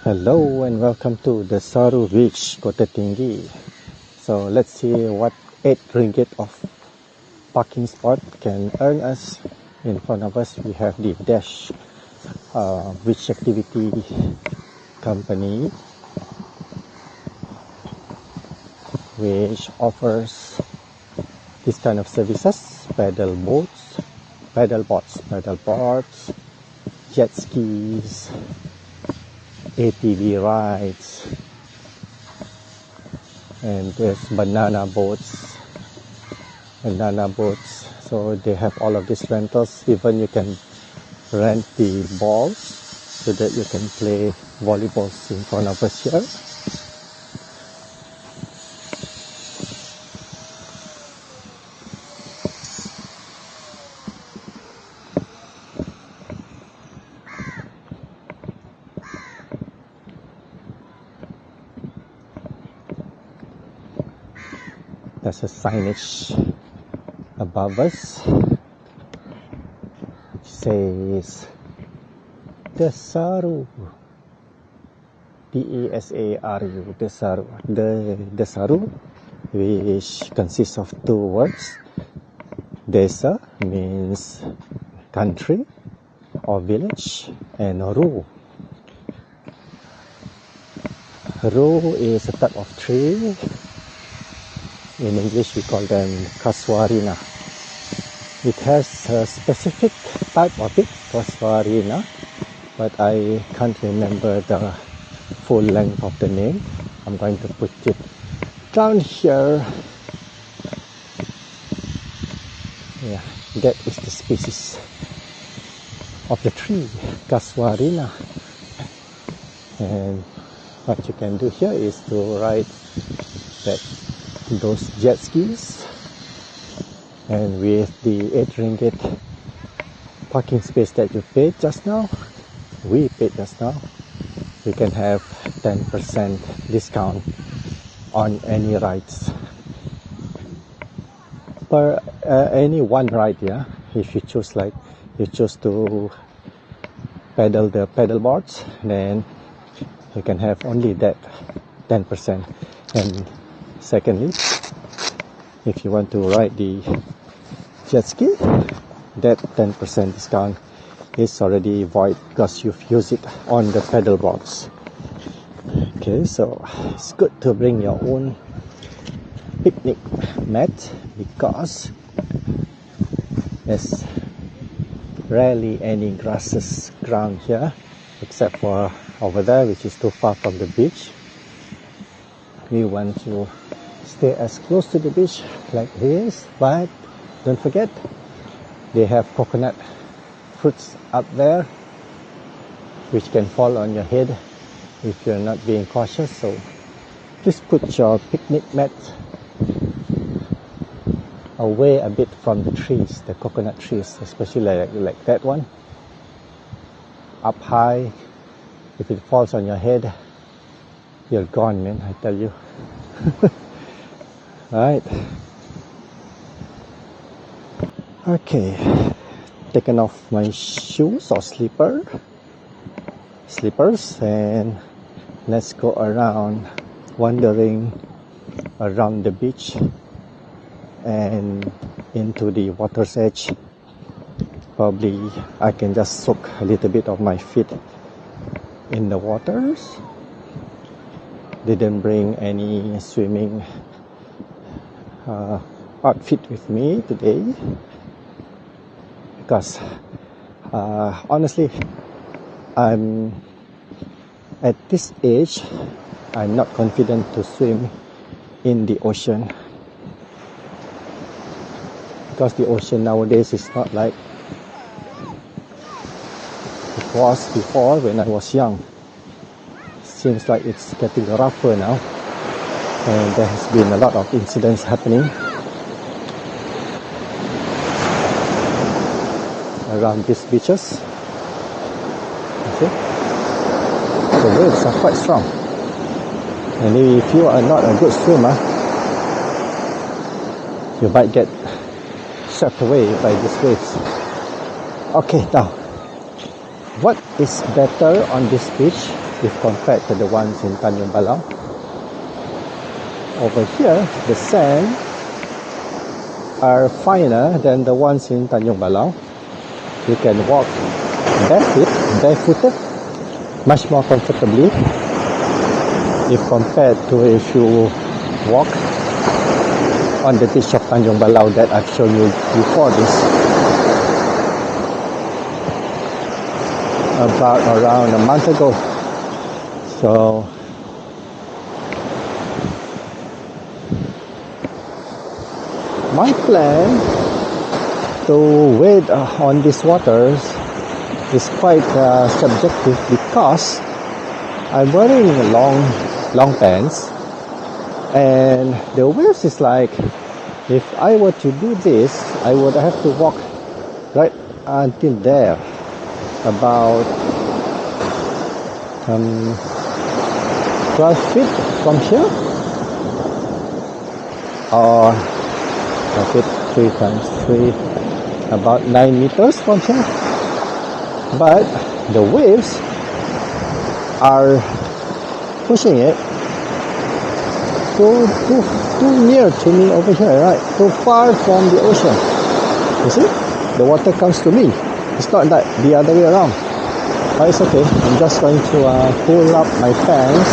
Hello and welcome to Desaru Beach, Kota Tinggi. So let's see what 8 ringgit of parking spot can earn us. In front of us we have the Dash beach activity company, which offers this kind of services: paddle boards, jet skis, ATV rides, and there's banana boats. So they have all of these rentals. Even you can rent the balls so that you can play volleyballs in front of us here. There's a signage above us which says Desaru, Desaru, Desaru. The Desaru, which consists of 2 words. Desa means country or village, and Ru. Ru is a type of tree. In English, we call them casuarina. It has a specific type of it, casuarina, but I can't remember the full length of the name. I'm going to put it down here. Yeah, that is the species of the tree, casuarina. And what you can do here is to ride those jet skis, and with the 8 ringgit parking space that we paid just now, we can have 10% discount on any rides per any one ride. Yeah, if you choose to paddle the paddle boards, then you can have only that 10%. And secondly, if you want to ride the jet ski, that 10% discount is already void because you've used it on the paddle boards. Okay, so it's good to bring your own picnic mat because there's rarely any ground here except for over there, which is too far from the beach. We want to stay as close to the beach like this, but don't forget they have coconut fruits up there which can fall on your head if you're not being cautious. So please put your picnic mat away a bit from the trees, the coconut trees, especially like that one up high. If it falls on your head, you're gone, man, I tell you. Right. Okay, taken off my shoes or slippers, and let's go around, wandering around the beach and into the water's edge. Probably I can just soak a little bit of my feet in the waters. Didn't bring any swimming outfit with me today because honestly, I'm at this age, I'm not confident to swim in the ocean because the ocean nowadays is not like it was before when I was young. Seems like it's getting rougher now, and there has been a lot of incidents happening around these beaches. Okay, the waves are quite strong, and if you are not a good swimmer, you might get swept away by these waves. Okay, now what is better on this beach if compared to the ones in Tanjung Balau. Over here, the sand are finer than the ones in Tanjung Balau. You can walk barefooted, much more comfortably if compared to if you walk on the beach of Tanjung Balau that I've shown you before this. About around a month ago. So my plan to wade on these waters is quite subjective because I'm wearing long pants, and the waves is like, if I were to do this, I would have to walk right until there, about 12 feet from here, or a feet 3 times 3, about 9 meters from here. But the waves are pushing it too near to me over here, right? Too far from the ocean. You see? The water comes to me. It's not like the other way around. But it's okay. I'm just going to pull up my pants.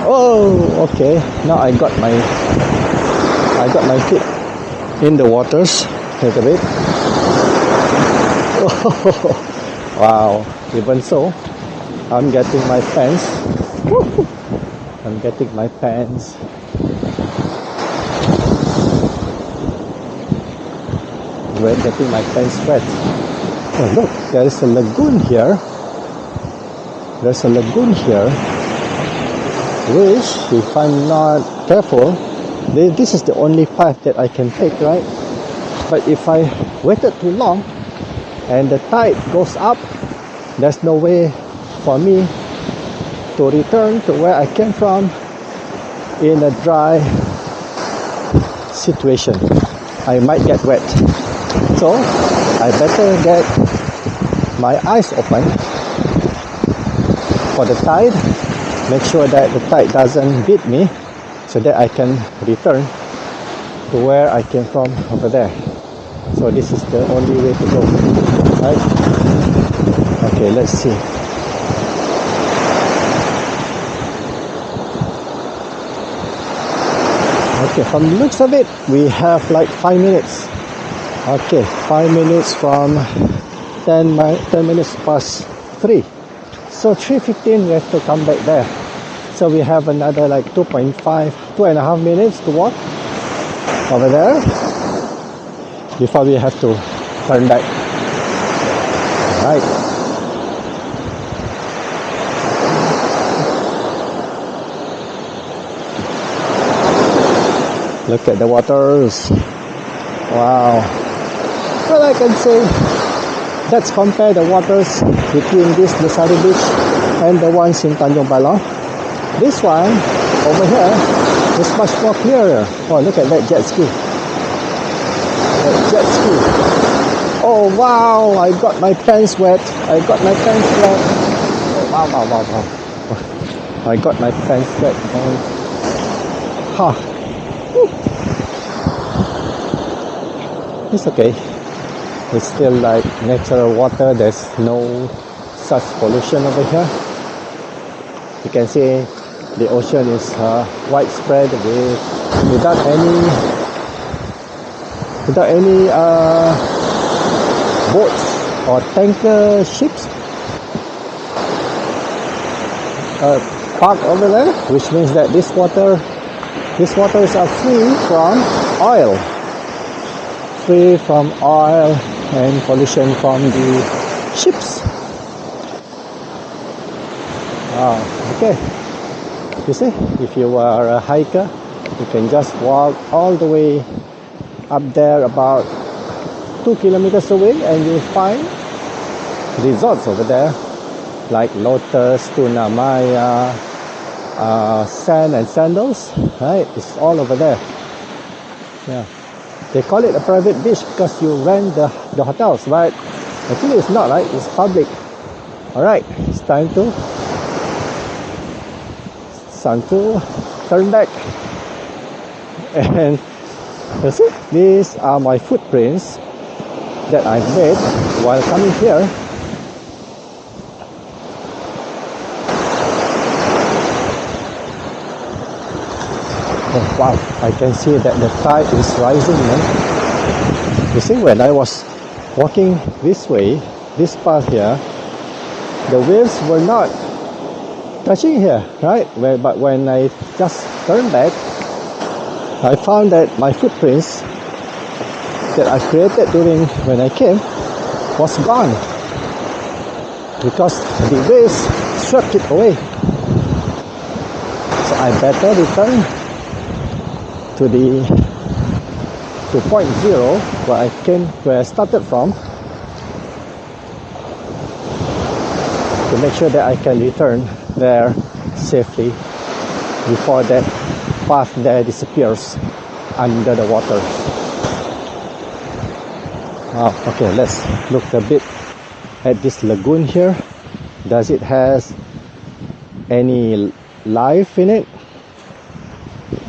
Oh, okay. Now I got my feet in the waters a little bit. Oh, wow. Even so, I'm getting my pants. I'm getting my pants. We're getting my pants wet. Oh, look, there is a lagoon here. There's a lagoon here, which, if I'm not careful, this is the only path that I can take, right? But if I waited too long and the tide goes up, there's no way for me to return to where I came from in a dry situation. I might get wet. So I better get my eyes open for the tide, make sure that the tide doesn't beat me, so that I can return to where I came from over there. So this is the only way to go, right? Okay, let's see. Okay, from the looks of it, we have like 5 minutes. Okay, 5 minutes from 10 minutes past 3. So 3:15 we have to come back there. So we have another like 2.5 minutes to walk over there before we have to turn back. Right. Look at the waters. Wow. Well, I can say, let's compare the waters between this Desaru beach and the ones in Tanjung Balau. This one over here is much more clearer. Oh, look at that jet ski. That jet ski. Oh wow, I got my pants wet. Oh, wow. I got my pants wet. It's okay. It's still like natural water. There's no such pollution over here. You can see the ocean is widespread without any boats or tanker ships parked over there, which means that these waters are free from oil and pollution from the ships. Okay. You see, if you are a hiker, you can just walk all the way up there about 2 kilometers away and you'll find resorts over there like Lotus, Tuna Maya, Sand and Sandals, right? It's all over there. Yeah. They call it a private beach because you rent the hotels, but actually it's not, right? It's public. Alright, it's time to son to turn back. And you see, these are my footprints that I made while coming here. Oh, wow, I can see that the tide is rising, man. You see, when I was walking this way, this path here, the waves were not touching here, right? But when I just turned back, I found that my footprints that I created during when I came was gone because the waves swept it away. So I better return to point zero where I started from, to make sure that I can return there safely before that path there disappears under the water. Okay, let's look a bit at this lagoon here. Does it has any life in it?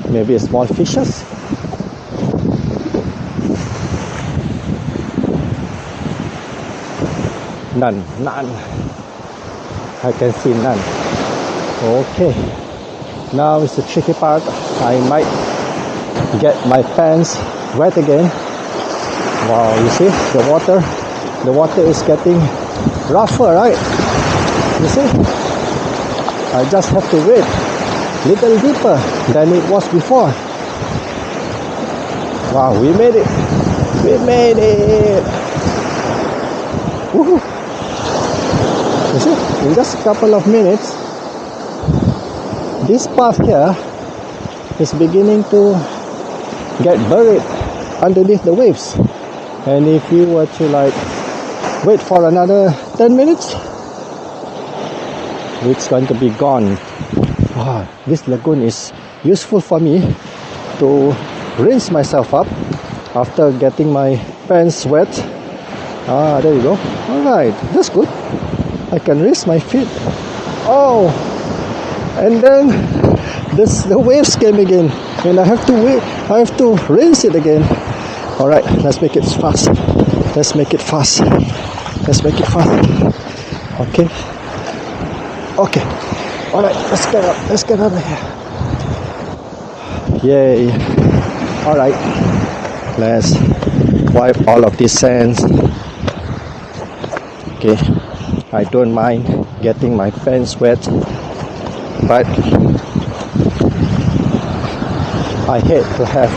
Maybe small fishes? None. I can see none. Okay, now is the tricky part. I might get my pants wet again. Wow, you see the water is getting rougher, right? You see, I just have to wade little deeper than it was before. Wow, we made it. Woohoo! You see, in just a couple of minutes, this path here is beginning to get buried underneath the waves. And if you were to like wait for another 10 minutes, it's going to be gone. This lagoon is useful for me to rinse myself up after getting my pants wet. There you go. Alright, that's good. I can rinse my feet. Oh, and then the waves came again, and I have to rinse it again. Alright, let's make it fast. Okay. Alright, let's get out of here. Yay. Alright, let's wipe all of this sand. Okay, I don't mind getting my pants wet, but I hate to have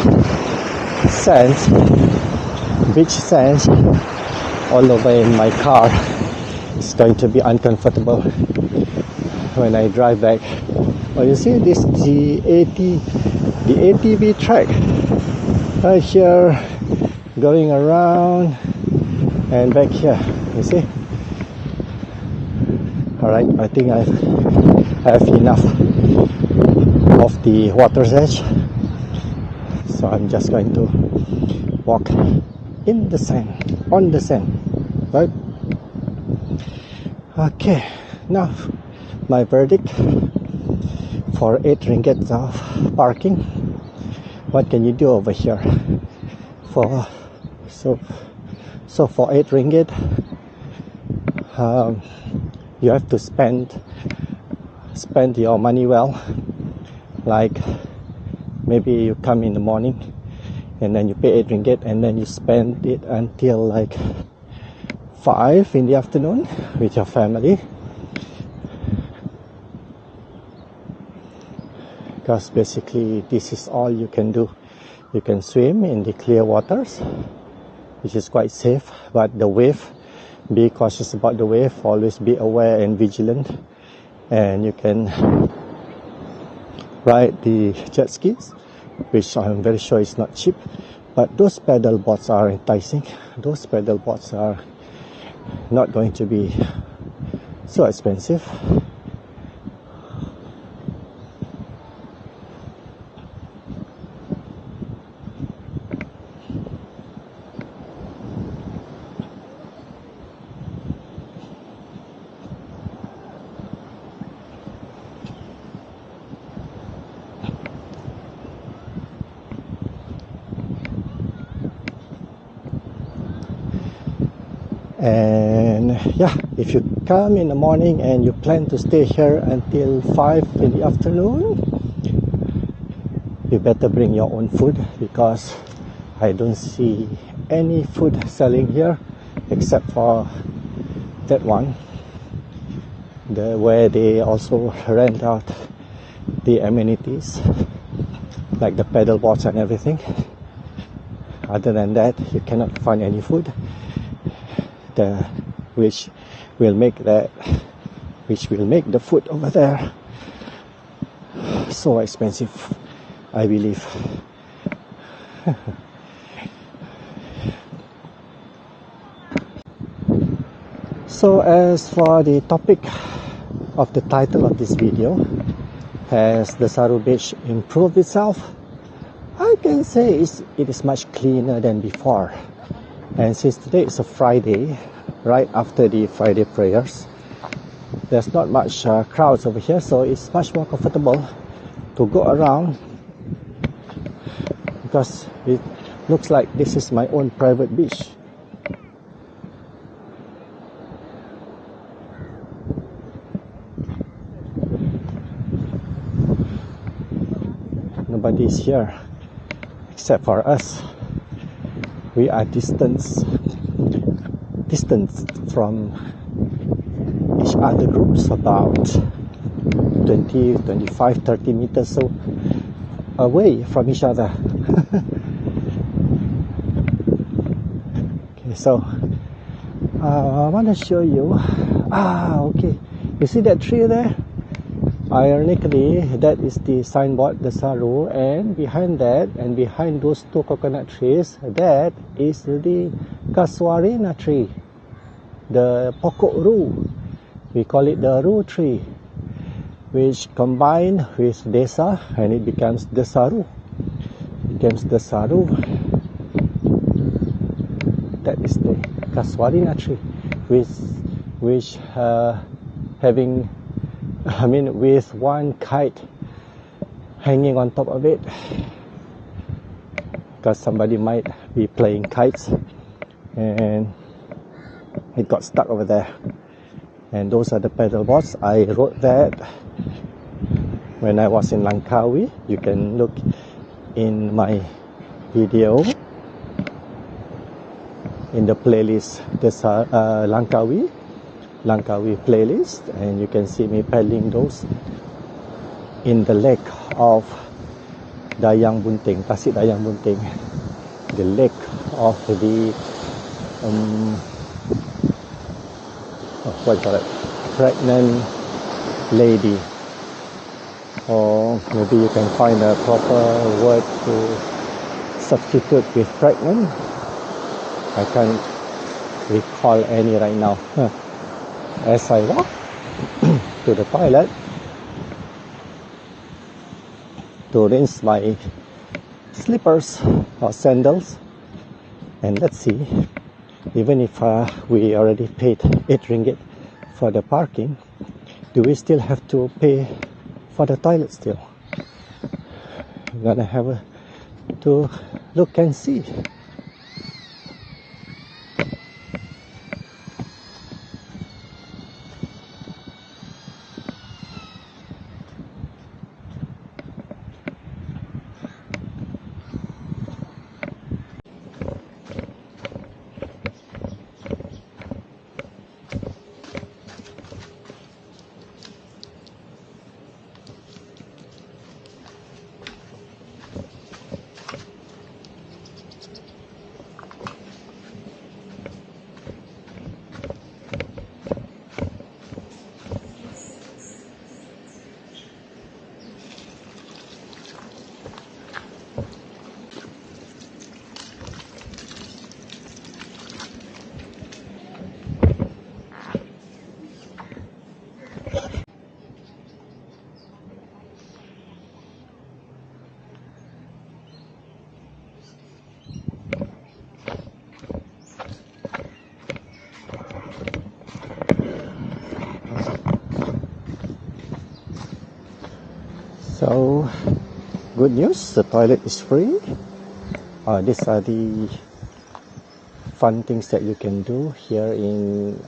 beach sand all over in my car. It's going to be uncomfortable when I drive back. Well, you see this the ATV track right here going around and back here, you see. Alright, I think I have enough of the water's edge, so I'm just going to walk in the sand, on the sand, right? Okay, now my verdict for 8 ringgit of parking. What can you do over here? So for 8 ringgit, you have to spend your money well. Like maybe you come in the morning and then you pay 8 ringgit and then you spend it until like 5 in the afternoon with your family. Because basically this is all you can do. You can swim in the clear waters, which is quite safe, but the wave, be cautious about the wave, always be aware and vigilant. And you can ride the jet skis, which I'm very sure is not cheap, but those paddle boards are enticing. Those paddle boards are not going to be so expensive. yeah, if you come in the morning and you plan to stay here until 5 in the afternoon, you better bring your own food, because I don't see any food selling here except for that one, where they also rent out the amenities like the paddle boards and everything. Other than that, you cannot find any food which will make the food over there so expensive, I believe. So as for the topic of the title of this video, has Desaru Beach improved itself? I can say it is much cleaner than before. And since today is a Friday, right after the Friday prayers, there's not much crowds over here, so it's much more comfortable to go around, because it looks like this is my own private beach. Nobody is here except for us. We are distant from each other groups, about 20, 25, 30 meters so away from each other. Okay, so I want to show you. Okay, you see that tree there? Ironically, that is the signboard Desaru, and behind that, and behind those two coconut trees, that is the Casuarina tree, the pokok ru. We call it the ru tree, which combined with desa, and it becomes Desaru. That is the Casuarina tree, which having, with one kite hanging on top of it, because somebody might be playing kites and it got stuck over there. And those are the paddle boards. I wrote that when I was in Langkawi. You can look in my video in the playlist, Langkawi playlist, and you can see me paddling those in the lake of Dayang Bunting, Tasik Dayang Bunting, the lake of the what do you call it, pregnant lady, or maybe you can find a proper word to substitute with pregnant. I can't recall any right now. As I walk to the toilet to rinse my slippers or sandals, and let's see, even if we already paid 8 ringgit for the parking, do we still have to pay for the toilet still? I'm gonna have to look and see. So, good news, the toilet is free. These are the fun things that you can do here in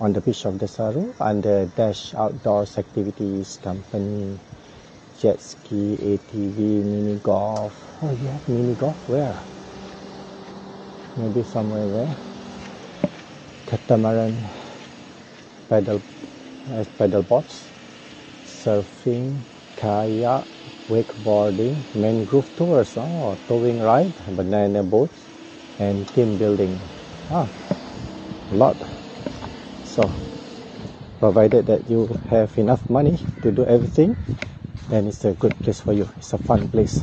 on the beach of Desaru under Dash Outdoors Activities Company. Jet ski, ATV, mini golf. Oh, you have mini golf where? Maybe somewhere there. Catamaran, paddle boats, surfing, kayak, wakeboarding, mangrove tours, towing ride, banana boats, and team building. A lot. So, provided that you have enough money to do everything, then it's a good place for you. It's a fun place.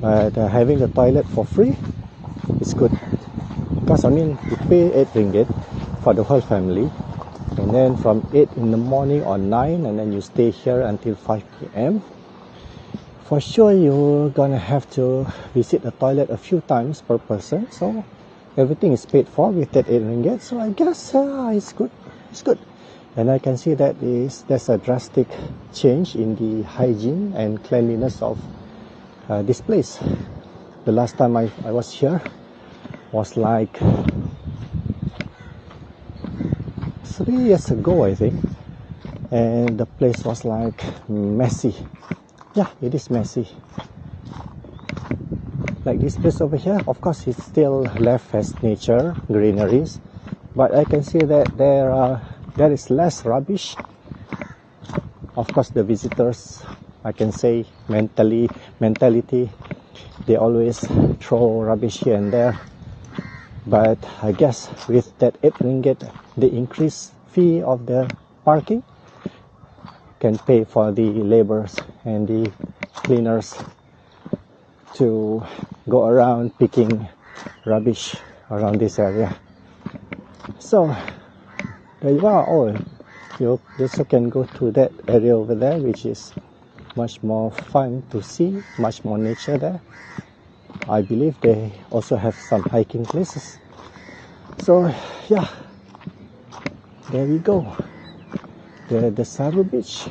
But having the toilet for free is good. Because you pay 8 ringgit for the whole family. And then from 8 in the morning or 9, and then you stay here until 5 p.m. For sure, you're gonna have to visit the toilet a few times per person. So everything is paid for with that 8 ringgit. So I guess it's good. It's good. And I can see that there's a drastic change in the hygiene and cleanliness of this place. The last time I was here was like 3 years ago, I think. And the place was like messy. Yeah, it is messy. Like this place over here, of course, it's still left as nature, greeneries. But I can see that there is less rubbish. Of course, the visitors, I can say mentality, they always throw rubbish here and there. But I guess with that 8 ringgit, the increased fee of the parking can pay for the laborers and the cleaners to go around picking rubbish around this area. So there you are. You also can go to that area over there, which is much more fun to see, much more nature there. I believe they also have some hiking places. So yeah, there we go. The Desaru beach.